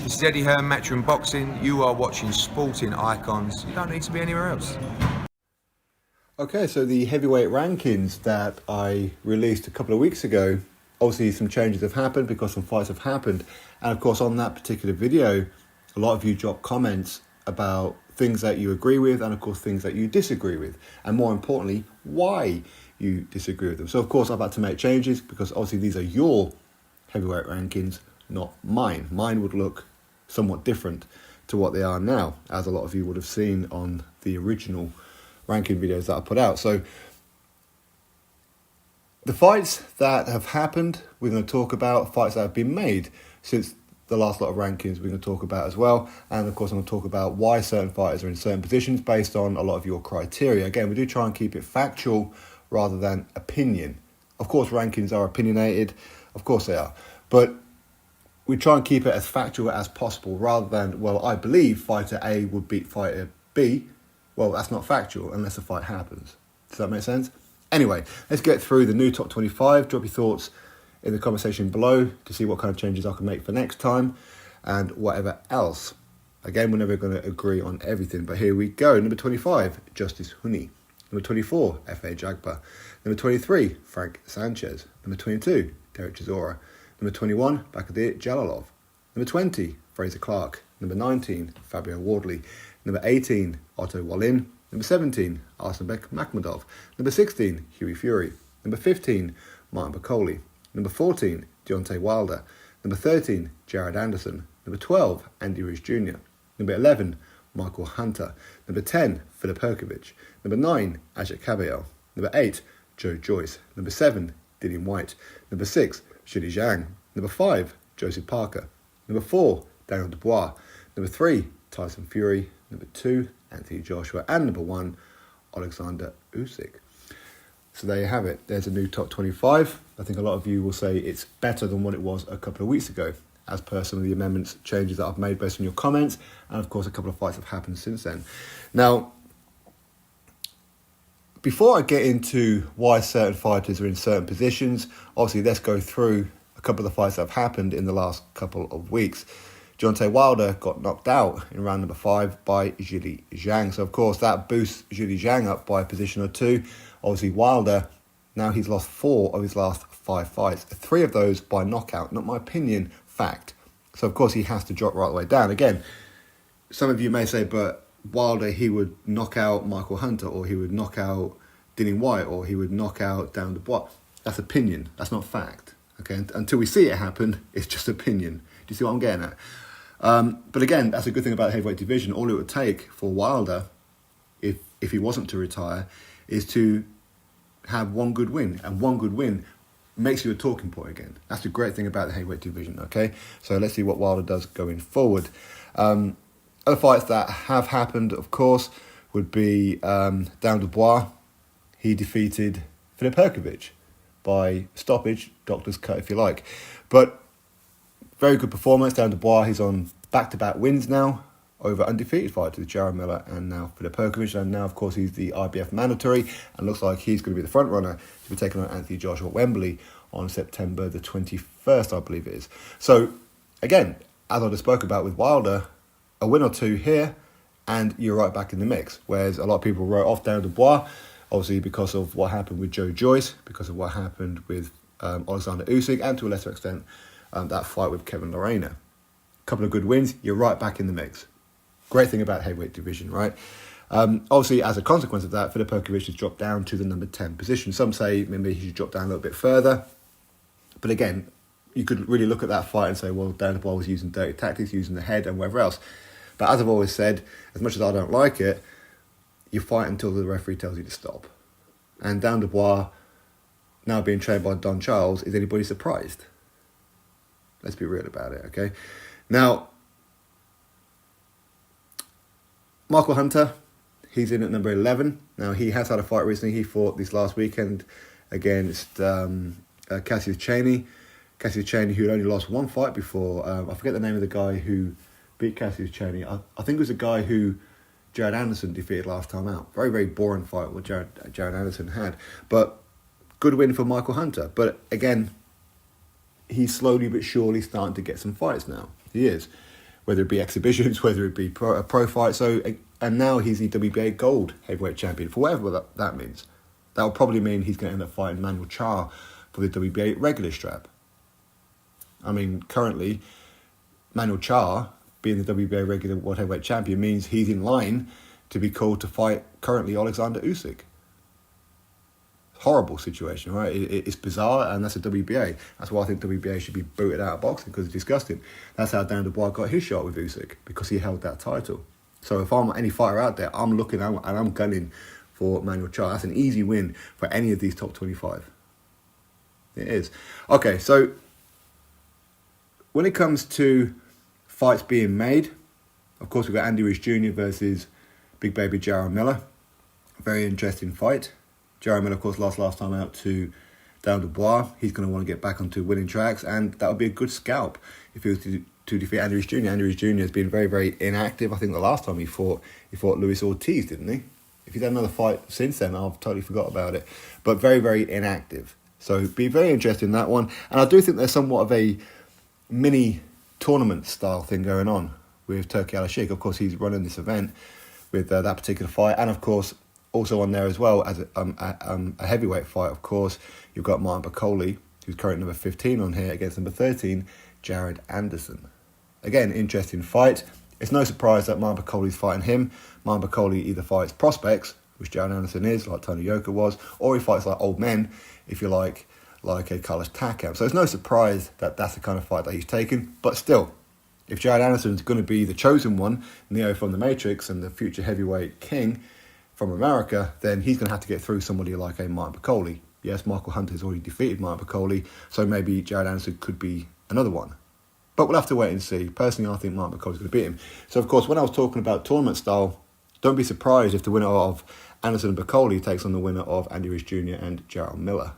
This is Eddie Hearn, Matchroom Boxing. You are watching Sporting Icons. You don't need to be anywhere else. Okay, so the heavyweight rankings that I released a couple of weeks ago, obviously some changes have happened because some fights have happened. And of course, on that particular video, a lot of you dropped comments about things that you agree with and of course things that you disagree with. And more importantly, why you disagree with them. So of course, I've had to make changes because obviously these are your heavyweight rankings, not mine. Mine would look somewhat different to what they are now, as a lot of you would have seen on the original ranking videos that I put out. So the fights that have happened, we're going to talk about. Fights that have been made since the last lot of rankings, we're going to talk about as well. And of course, I'm going to talk about why certain fighters are in certain positions based on a lot of your criteria. Again, we do try and keep it factual rather than opinion. Of course, rankings are opinionated. Of course they are. But we try and keep it as factual as possible rather than, well, I believe fighter A would beat fighter B. Well, that's not factual unless a fight happens. Does that make sense? Anyway, let's get through the new top 25. Drop your thoughts in the comment section below to see what kind of changes I can make for next time and whatever else. Again, we're never going to agree on everything, but here we go. Number 25, Justice Huni. Number 24, F.A. Jagba. Number 23, Frank Sanchez. Number 22, Derek Chisora. Number 21, Bakole Jalalov. Number 20, Fraser Clark. Number 19, Fabio Wardley. Number 18, Otto Wallin. Number 17, Arsenbek Makhmudov. Number 16, Hughie Fury. Number 15, Martin Bakole. Number 14, Deontay Wilder. Number 13, Jared Anderson. Number 12, Andy Ruiz Jr. Number 11, Michael Hunter. Number 10, Filip Hrgović. Number 9, Ajit Cabello. Number 8, Joyce. Number 7, Dillian Whyte. Number 6, Zhilei Zhang. Number 5, Joseph Parker. Number 4, Daniel Dubois. Number 3, Tyson Fury. Number 2, Anthony Joshua. And number 1, Oleksandr Usyk. So there you have it. There's a new top 25. I think a lot of you will say it's better than what it was a couple of weeks ago, as per some of the amendments, changes that I've made based on your comments. And of course, a couple of fights have happened since then. Now, before I get into why certain fighters are in certain positions, obviously let's go through a couple of the fights that have happened in the last couple of weeks. Deontay Wilder got knocked out in round number 5 by Zhilei Zhang. So, of course, that boosts Zhilei Zhang up by a position or 2. Obviously, Wilder, now he's lost 4 of his last 5 fights. 3 of those by knockout. Not my opinion, fact. So, of course, he has to drop right the way down. Again, some of you may say, but Wilder, he would knock out Michael Hunter, or he would knock out Dillian Whyte, or he would knock out Daniel Dubois. That's opinion. That's not fact. Okay, until we see it happen, it's just opinion. Do you see what I'm getting at? But again, that's a good thing about the heavyweight division. All it would take for Wilder, if he wasn't to retire, is to have one good win. And one good win makes you a talking point again. That's the great thing about the heavyweight division, okay? So let's see what Wilder does going forward. Other fights that have happened, of course, would be Daniel Dubois. He defeated Filip Hrgović by stoppage, doctor's cut if you like. But very good performance. Daniel Dubois, he's on back-to-back wins now over undefeated fighters, Jared Miller and now Filip Hrgović. And now, of course, he's the IBF mandatory and looks like he's going to be the front runner to be taking on Anthony Joshua at Wembley on September the 21st, I believe it is. So, again, as I just spoke about with Wilder, a win or 2 here and you're right back in the mix. Whereas a lot of people wrote off Daniel Dubois, obviously because of what happened with Joyce, because of what happened with Oleksandr Usyk, and to a lesser extent, that fight with Kevin Lerena. A couple of good wins, you're right back in the mix. Great thing about heavyweight division, right? Obviously, as a consequence of that, Filip Hrgović has dropped down to the number 10 position. Some say maybe he should drop down a little bit further. But again, you could really look at that fight and say, well, Daniel Dubois was using dirty tactics, using the head and whatever else. But as I've always said, as much as I don't like it, you fight until the referee tells you to stop. And Daniel Dubois, now being trained by Don Charles, is anybody surprised? Let's be real about it, okay? Now, Michael Hunter, he's in at number 11. Now, he has had a fight recently. He fought this last weekend against Cassius Chaney. Cassius Chaney, who had only lost 1 fight before. I forget the name of the guy who beat Cassius Chaney. I think it was a guy who Jared Anderson defeated last time out. Very, very boring fight what Jared Anderson had. But good win for Michael Hunter. But again, he's slowly but surely starting to get some fights now. He is. whether it be exhibitions, whether it be pro fight. So, and now he's the WBA Gold Heavyweight Champion, for whatever that means. That will probably mean he's going to end up fighting Manuel Char for the WBA regular strap. I mean, currently, Manuel Char, being the WBA regular world heavyweight champion, means he's in line to be called to fight currently Oleksandr Usyk. Horrible situation, right? It's bizarre, and that's a WBA. That's why I think WBA should be booted out of boxing, because it's disgusting. That's how Dan Dubois got his shot with Usyk, because he held that title. So if I'm any fighter out there, I'm looking out and I'm gunning for Manuel Char. That's an easy win for any of these top 25. It is. Okay, so when it comes to fights being made, of course, we've got Andy Ruiz Jr. versus Big Baby Jarrell Miller. Very interesting fight. Jarrell Miller, of course, lost last time out to Dan Dubois. He's going to want to get back onto winning tracks, and that would be a good scalp if he was to defeat Andy Ruiz Jr. Andy Ruiz Jr. has been very, very inactive. I think the last time he fought Luis Ortiz, didn't he? If he's had another fight since then, I've totally forgot about it. But very, very inactive. So be very interested in that one. And I do think there's somewhat of a mini tournament style thing going on with Turki Al-Sheikh. Of course, he's running this event with that particular fight, and of course also on there as well as a heavyweight fight. Of course, you've got Martin Bakole, who's currently number 15 on here, against number 13 Jared Anderson. Again, interesting fight. It's no surprise that Martin Bakole's fighting him. Martin Bakole either fights prospects, which Jared Anderson is, like Tony Yoka was, or he fights like old men, if you like a Carlos Takam. So it's no surprise that that's the kind of fight that he's taking. But still, if Jared Anderson's going to be the chosen one, Neo from the Matrix and the future heavyweight king from America, then he's going to have to get through somebody like a Martin Bakole. Yes, Michael Hunter's already defeated Martin Bakole, so maybe Jared Anderson could be another one. But we'll have to wait and see. Personally, I think Martin Bakole's going to beat him. So, of course, when I was talking about tournament style, don't be surprised if the winner of Anderson and Bakole takes on the winner of Andy Ruiz Jr. and Jarrell Miller.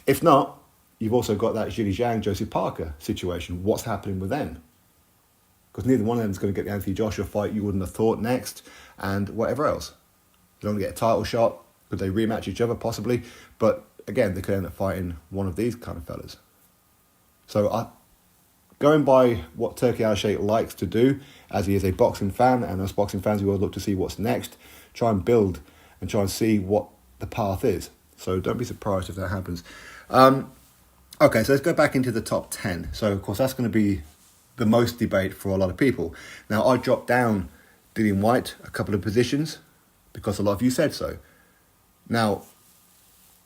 If not, you've also got that Zhilei Zhang, Joseph Parker situation. What's happening with them? Because neither one of them is going to get the Anthony Joshua fight you wouldn't have thought next, and whatever else. They don't get a title shot. Could they rematch each other? Possibly. But again, they could end up fighting one of these kind of fellas. So going by what Turki Al-Sheikh likes to do, as he is a boxing fan, and as boxing fans, we all look to see what's next, try and build and try and see what the path is. So don't be surprised if that happens. Okay, so let's go back into the top 10. So, of course, that's going to be the most debate for a lot of people. Now, I dropped down Dillian Whyte a couple of positions because a lot of you said so. Now,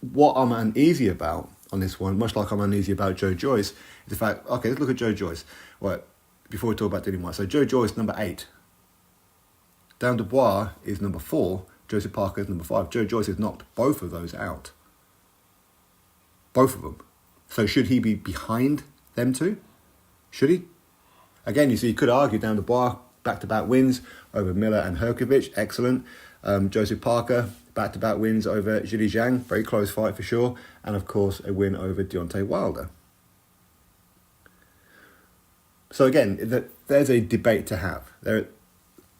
what I'm uneasy about on this one, much like I'm uneasy about Joe Joyce, is the fact, okay, let's look at Joe Joyce. Right, before we talk about Dillian Whyte. So Joe Joyce, number 8. Dan Dubois is number 4. Joseph Parker is number 5. Joe Joyce has knocked both of those out. Both of them. So should he be behind them two? Should he? Again, you see, you could argue Dan Dubois, back-to-back wins over Miller and Herkovich. Excellent. Joseph Parker, back-to-back wins over Zhilei Zhang. Very close fight for sure. And, of course, a win over Deontay Wilder. So, again, there's a debate to have. There's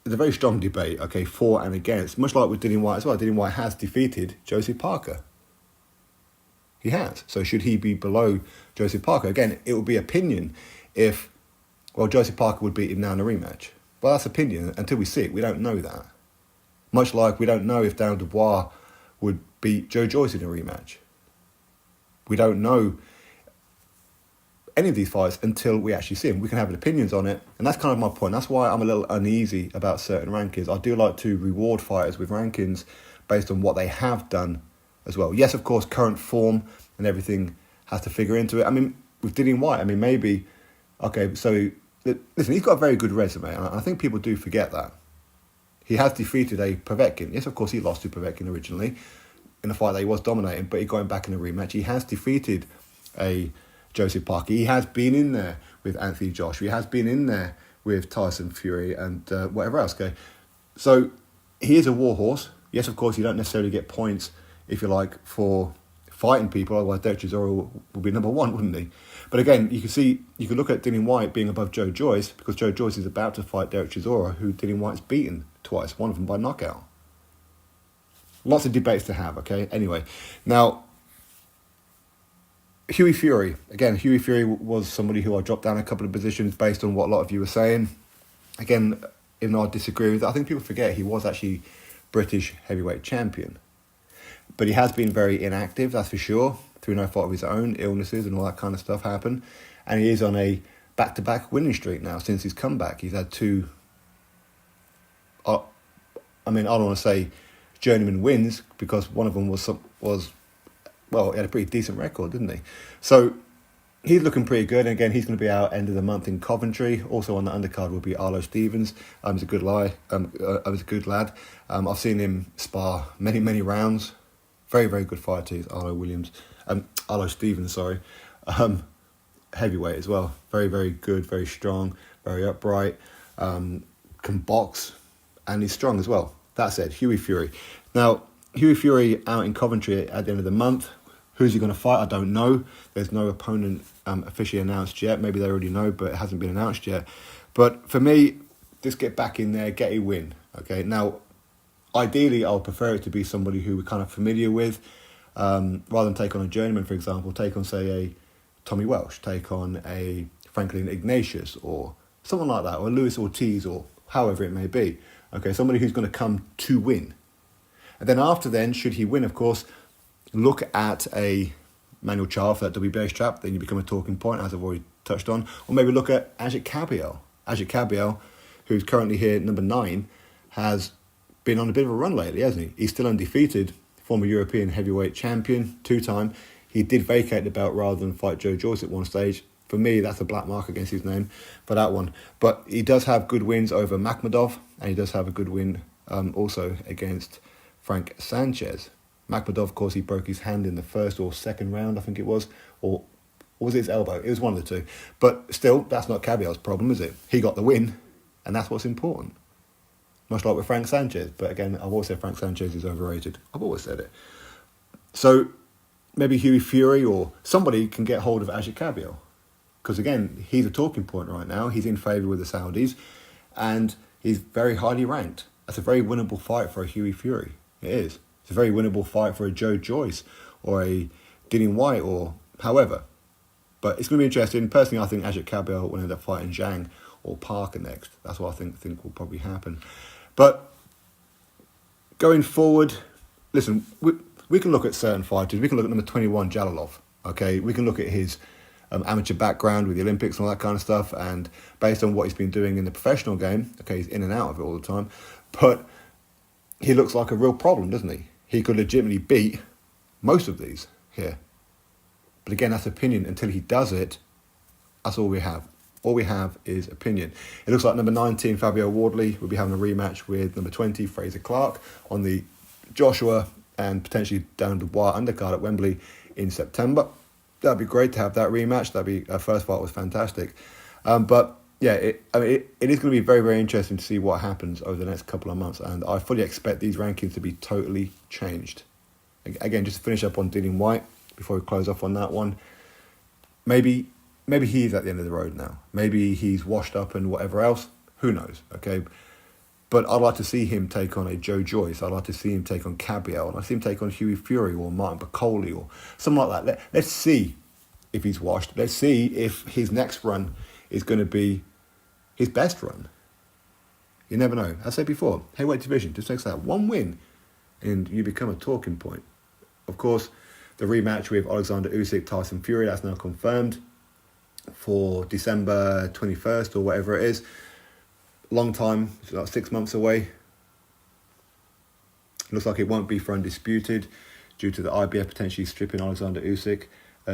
a very strong debate, okay, for and against. Much like with Dillian Whyte as well. Dillian Whyte has defeated Joseph Parker. He has. So should he be below Joseph Parker? Again, it would be opinion if, well, Joseph Parker would beat him now in a rematch. Well, that's opinion. Until we see it, we don't know that. Much like we don't know if Dan Dubois would beat Joe Joyce in a rematch. We don't know any of these fights until we actually see them. We can have opinions on it, and that's kind of my point. That's why I'm a little uneasy about certain rankings. I do like to reward fighters with rankings based on what they have done as well. Yes, of course, current form and everything has to figure into it. I mean, with Dillian Whyte, I mean, maybe, okay, so, listen, he's got a very good resume, and I think people do forget that. He has defeated a Povetkin. Yes, of course, he lost to Povetkin originally in a fight that he was dominating, but he got him back in a rematch. He has defeated a Joseph Parker. He has been in there with Anthony Joshua. He has been in there with Tyson Fury and whatever else, okay? So, he is a warhorse. Yes, of course, you don't necessarily get points, if you like, for fighting people. Otherwise, Derek Chisora would be number 1, wouldn't he? But again, you can look at Dillian Whyte being above Joe Joyce because Joe Joyce is about to fight Derek Chisora, who Dillian Whyte's beaten twice, one of them by knockout. Lots of debates to have, okay? Anyway, now, Huey Fury. Again, Huey Fury was somebody who I dropped down a couple of positions based on what a lot of you were saying. Again, even though I disagree with it, I think people forget he was actually British heavyweight champion. But he has been very inactive, that's for sure, through no fault of his own. Illnesses and all that kind of stuff happen. And he is on a back-to-back winning streak now since his comeback. He's had two, I don't want to say journeyman wins, because one of them was well, he had a pretty decent record, didn't he? So he's looking pretty good. And again, he's going to be out end of the month in Coventry. Also on the undercard will be Arlo Stevens. He's a good lad. I've seen him spar many rounds. Very, very good fighter, Arlo Stevens, sorry. Heavyweight as well. Very, very good, very strong, very upright. Can box, and he's strong as well. That said, Huey Fury. Now, Huey Fury out in Coventry at the end of the month. Who's he going to fight? I don't know. There's no opponent officially announced yet. Maybe they already know, but it hasn't been announced yet. But for me, just get back in there, get a win. Okay. Now, ideally, I would prefer it to be somebody who we're kind of familiar with, rather than take on a journeyman, for example. Take on, say, a Tommy Welsh. Take on a Franklin Ignatius or someone like that, or Luis Ortiz, or however it may be. Okay, somebody who's going to come to win. And then after then, should he win, of course, look at a Manuel Charles for that WBA strap, then you become a talking point, as I've already touched on. Or maybe look at Ajit Cabiel. Ajit Cabiel, who's currently here at number 9, has been on a bit of a run lately, hasn't he? He's still undefeated, former European heavyweight champion, 2-time. He did vacate the belt rather than fight Joe Joyce at one stage. For me, that's a black mark against his name for that one. But he does have good wins over Makhmudov, and he does have a good win also against Frank Sanchez. Makhmudov, of course, he broke his hand in the first or second round, I think it was, or was it his elbow? It was one of the two. But still, that's not Cabiel's problem, is it? He got the win, and that's what's important. Much like with Frank Sanchez. But again, I've always said Frank Sanchez is overrated. I've always said it. So maybe Huey Fury or somebody can get hold of Ajit Cabiel. Because again, he's a talking point right now. He's in favour with the Saudis, and he's very highly ranked. That's a very winnable fight for a Huey Fury. It is. It's a very winnable fight for a Joe Joyce or a Dillian White or however. But it's going to be interesting. Personally, I think Ajit Cabiel will end up fighting Zhang or Parker next. That's what I think will probably happen. But going forward, listen, we can look at certain fighters. We can look at number 21, Jalilov. Okay, we can look at his amateur background with the Olympics and all that kind of stuff, and based on what he's been doing in the professional game, okay, he's in and out of it all the time, but he looks like a real problem, doesn't he? He could legitimately beat most of these here. But again, that's opinion. Until he does it, that's all we have. All we have is opinion. It looks like number 19, Fabio Wardley, will be having a rematch with number 20, Fraser Clark, on the Joshua and potentially down Dubois undercard at Wembley in September. That'd be great to have that rematch. That'd be, our first fight was fantastic. But yeah, it is going to be very, very interesting to see what happens over the next couple of months. And I fully expect these rankings to be totally changed. Again, just to finish up on Dillian White, before we close off on that one, maybe he's at the end of the road now. Maybe he's washed up and whatever else. Who knows, okay? But I'd like to see him take on a Joe Joyce. I'd like to see him take on Cabiel. And I'd see him take on Huey Fury or Martin Bakole or something like that. Let's see if he's washed. Let's see if his next run is going to be his best run. You never know. As I said before, heavyweight division just takes that one win and you become a talking point. Of course, the rematch with Oleksandr Usyk, Tyson Fury, that's now confirmed for December 21st or whatever it is. Long time, it's like 6 months away. Looks like it won't be for undisputed due to the IBF potentially stripping Oleksandr Usyk.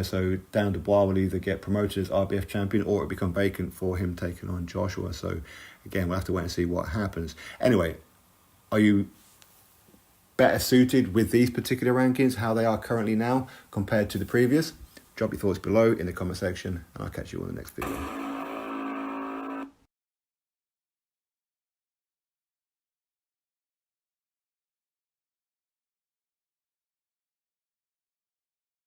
So Dan Dubois will either get promoted as IBF champion or it'll become vacant for him taking on Joshua. So again, we'll have to wait and see what happens. Anyway, are you better suited with these particular rankings, how they are currently now compared to the previous? Drop your thoughts below in the comment section and I'll catch you on the next video.